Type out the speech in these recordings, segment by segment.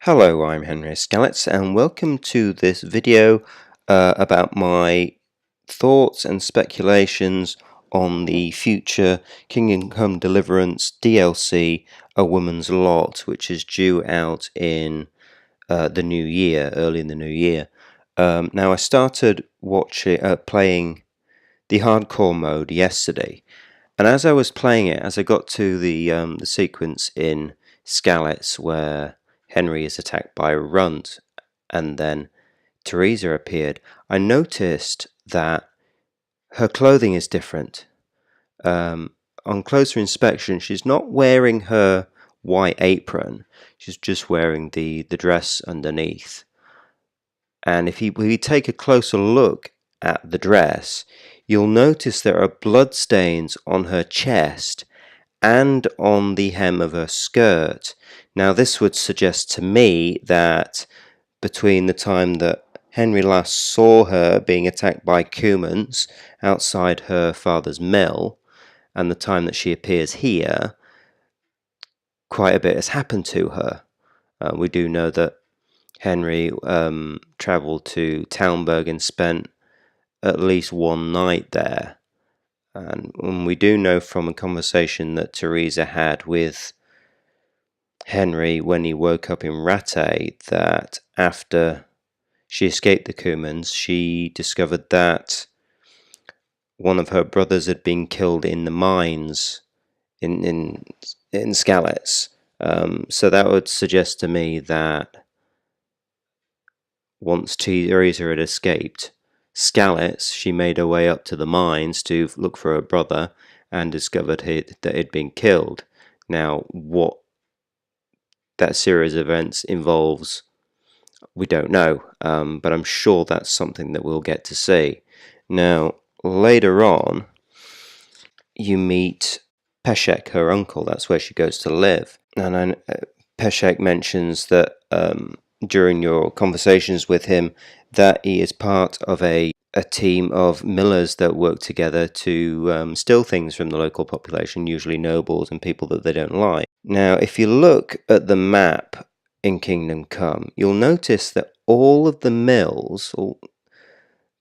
Hello, I'm Henry Skalitz, and welcome to this video about my thoughts and speculations on the future Kingdom Come Deliverance DLC, A Woman's Lot, which is due out in the new year, early in the new year. Now, I started playing the hardcore mode yesterday, and as I was playing it, as I got to the sequence in Skalitz where Henry is attacked by a runt, and then Theresa appeared, I noticed that her clothing is different. On closer inspection, she's not wearing her white apron, she's just wearing the dress underneath. And if we take a closer look at the dress, you'll notice there are blood stains on her chest and on the hem of her skirt. Now, this would suggest to me that between the time that Henry last saw her being attacked by Cumans outside her father's mill and the time that she appears here, quite a bit has happened to her. We do know that Henry travelled to Talmberg and spent at least one night there. And we do know from a conversation that Theresa had with Henry when he woke up in Rattay that after she escaped the Cumans, she discovered that one of her brothers had been killed in the mines in Skalitz. So that would suggest to me that once Theresa had escaped Skalitz, she made her way up to the mines to look for her brother and discovered that he'd been killed. Now, what that series of events involves, we don't know, but I'm sure that's something that we'll get to see. Now, later on, you meet Peshek, her uncle. That's where she goes to live. And Peshek mentions that during your conversations with him that he is part of a team of millers that work together to steal things from the local population, usually nobles and people that they don't like. Now, if you look at the map in Kingdom Come, you'll notice that all of the mills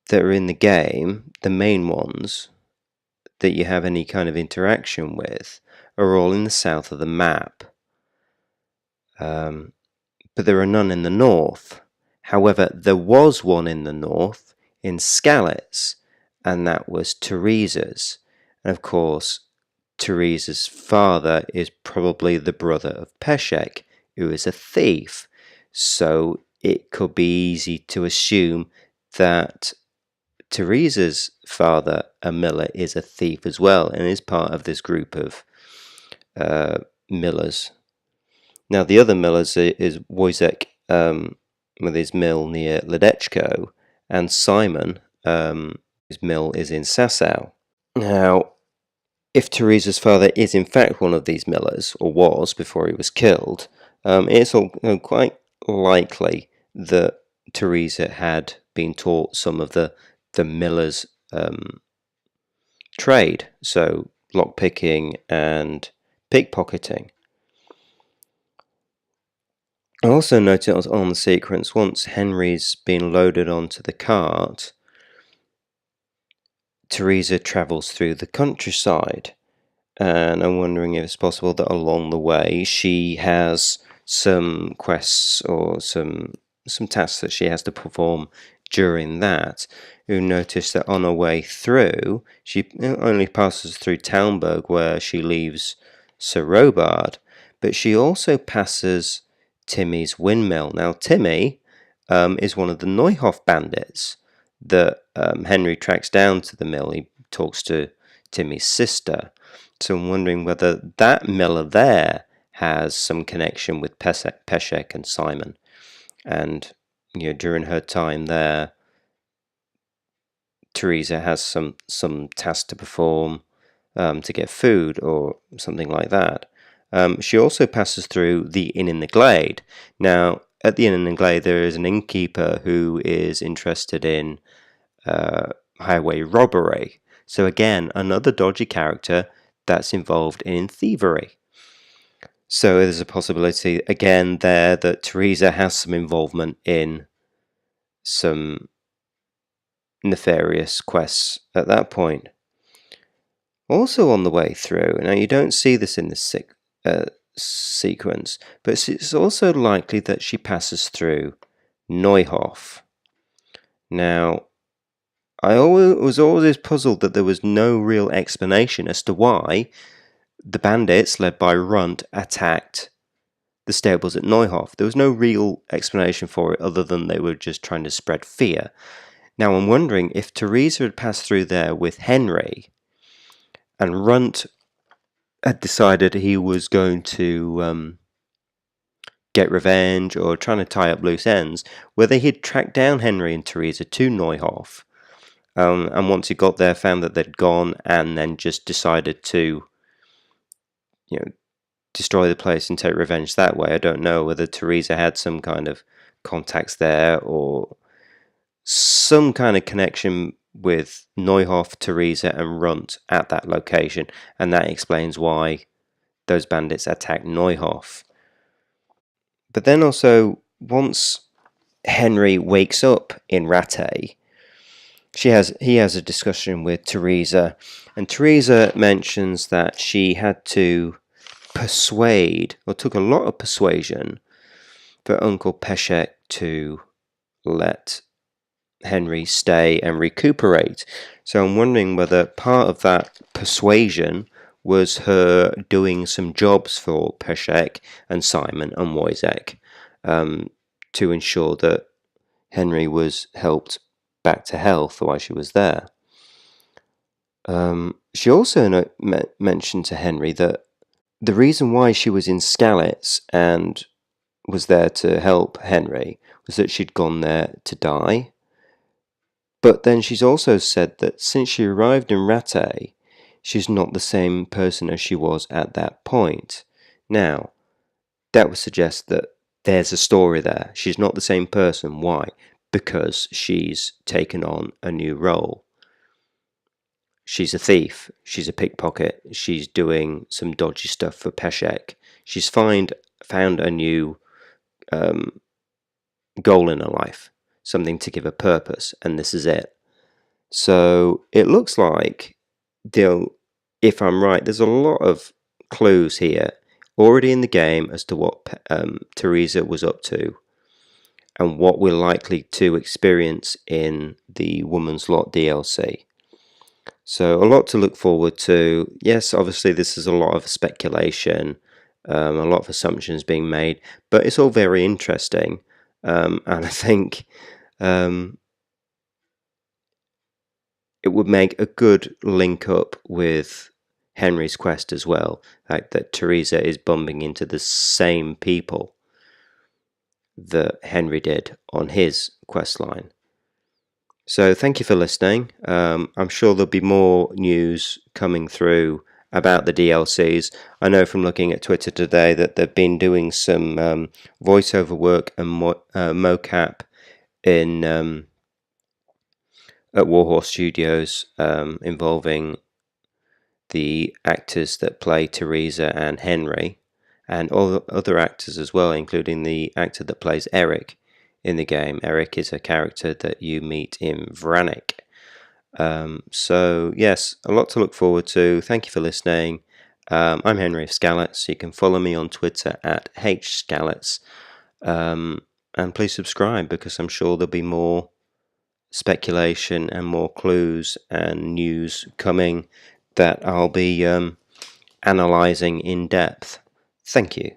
that are in the game, the main ones that you have any kind of interaction with, are all in the south of the map. But there are none in the north. However, there was one in the north, in Skalitz, and that was Theresa's. And of course, Theresa's father is probably the brother of Peshek, who is a thief. So it could be easy to assume that Theresa's father, a miller, is a thief as well, and is part of this group of millers. Now, the other millers is Wojciech with his mill near Ledechko, and Simon, his mill is in Sasau. Now, if Theresa's father is in fact one of these millers, or was before he was killed, it's quite likely that Theresa had been taught some of the miller's trade, so lockpicking and pickpocketing. I also noticed on the sequence, once Henry's been loaded onto the cart, Theresa travels through the countryside, and I'm wondering if it's possible that along the way she has some quests or some tasks that she has to perform during that. You notice that on her way through, she only passes through Talmberg where she leaves Sir Robard, but she also passes Timmy's windmill. Now, Timmy is one of the Neuhoff bandits that Henry tracks down to the mill. He talks to Timmy's sister. So I'm wondering whether that miller there has some connection with Peshek and Simon. And during her time there, Theresa has some task to perform to get food or something like that. She also passes through the Inn in the Glade. Now, at the Inn in the Glade, there is an innkeeper who is interested in highway robbery. So again, another dodgy character that's involved in thievery. So there's a possibility again there that Theresa has some involvement in some nefarious quests at that point. Also on the way through, now you don't see this in this sequence, but it's also likely that she passes through Neuhof. Now, I was always puzzled that there was no real explanation as to why the bandits, led by Runt, attacked the stables at Neuhof. There was no real explanation for it other than they were just trying to spread fear. Now I'm wondering if Theresa had passed through there with Henry and Runt had decided he was going to get revenge or trying to tie up loose ends, whether he'd tracked down Henry and Theresa to Neuhof, and once he got there found that they'd gone, and then just decided to destroy the place and take revenge that way. I don't know whether Theresa had some kind of contacts there or some kind of connection with Neuhof, Theresa and Runt at that location, and that explains why those bandits attacked Neuhof. But then also, once Henry wakes up in Rattay, he has a discussion with Theresa, and Theresa mentions that she had to persuade, or took a lot of persuasion, for Uncle Peshek to let Henry stay and recuperate. So I'm wondering whether part of that persuasion was her doing some jobs for Peshek and Simon and Wojciech to ensure that Henry was helped back to health while she was there. She also mentioned to Henry that the reason why she was in Skalitz and was there to help Henry was that she'd gone there to die. But then she's also said that since she arrived in Rattay, she's not the same person as she was at that point. Now, that would suggest that there's a story there. She's not the same person. Why? Because she's taken on a new role. She's a thief. She's a pickpocket. She's doing some dodgy stuff for Peshek. She's found a new goal in her life, something to give her purpose, and this is it. So it looks like, if I'm right, there's a lot of clues here already in the game as to what Theresa was up to and what we're likely to experience in the Woman's Lot DLC. So a lot to look forward to. Yes, obviously this is a lot of speculation, a lot of assumptions being made, but it's all very interesting, and I think it would make a good link up with Henry's quest as well, like that Theresa is bumping into the same people that Henry did on his quest line. So thank you for listening. I'm sure there'll be more news coming through about the DLCs. I know from looking at Twitter today that they've been doing some voiceover work and mocap in at Warhorse Studios involving the actors that play Theresa and Henry, and all other actors as well, including the actor that plays Eric in the game. Eric is a character that you meet in Vranik. So yes, a lot to look forward to. Thank you for listening. I'm Henry of Skalitz. You can follow me on Twitter at hskalitz, and please subscribe, because I'm sure there'll be more speculation and more clues and news coming that I'll be analysing in depth. Thank you.